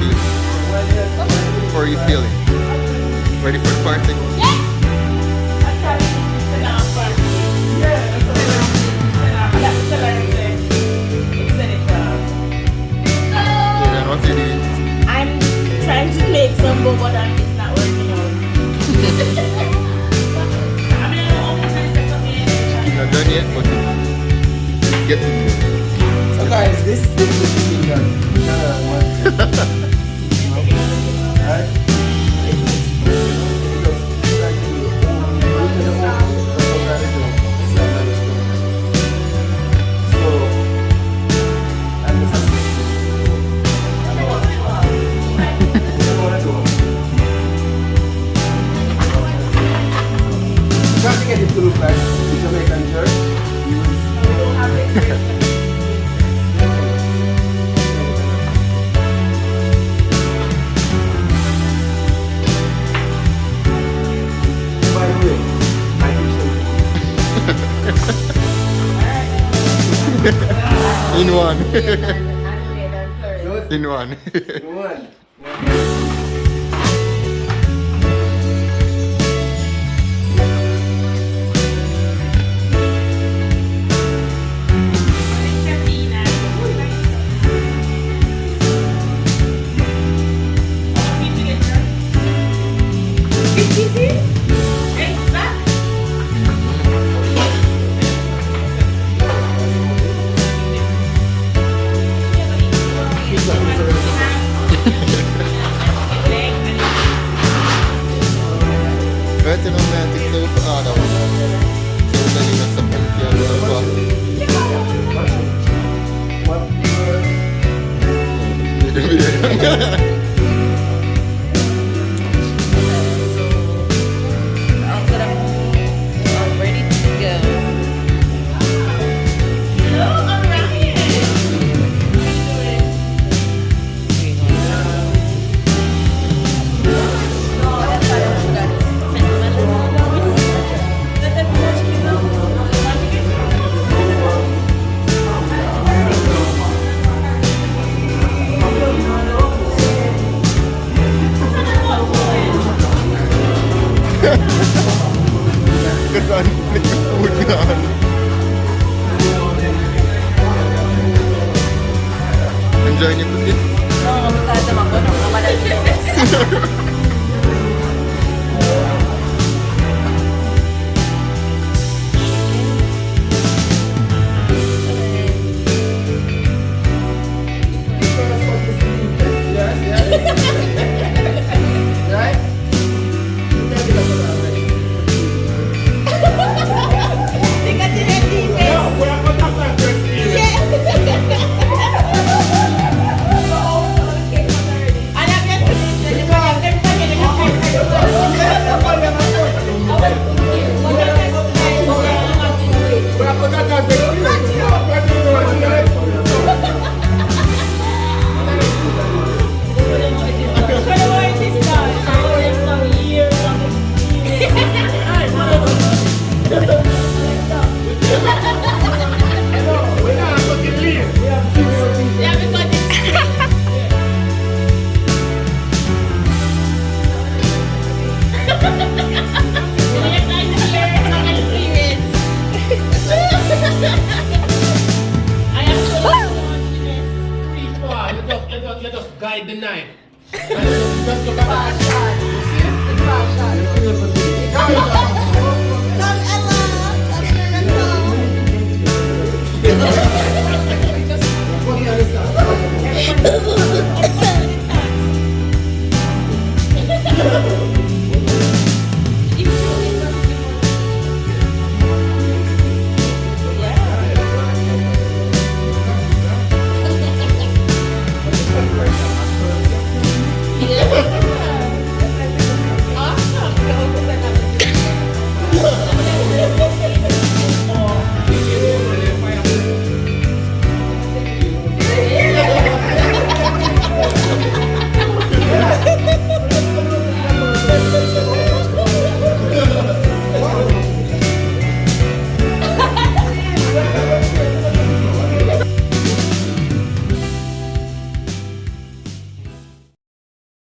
feel? How are you feeling? Ready for the party? Yeah, what you doing? I'm trying to make some boba and it's not working out. You're not done yet, but it's getting there. So guys, this is the thing that right? Trying to get it to look like the Jamaican church. By the way, I In one. And In one. one. Pwede naman natin sa araw. So, dali na sa pagkiyalo ba? What I'm ready to go. Kasi ano food na ano. Enjoy niyo today? Oo, magkada ako nung kamalagay. right? Let us guide the knife. Just look Come, at Ella. Come here and come. Just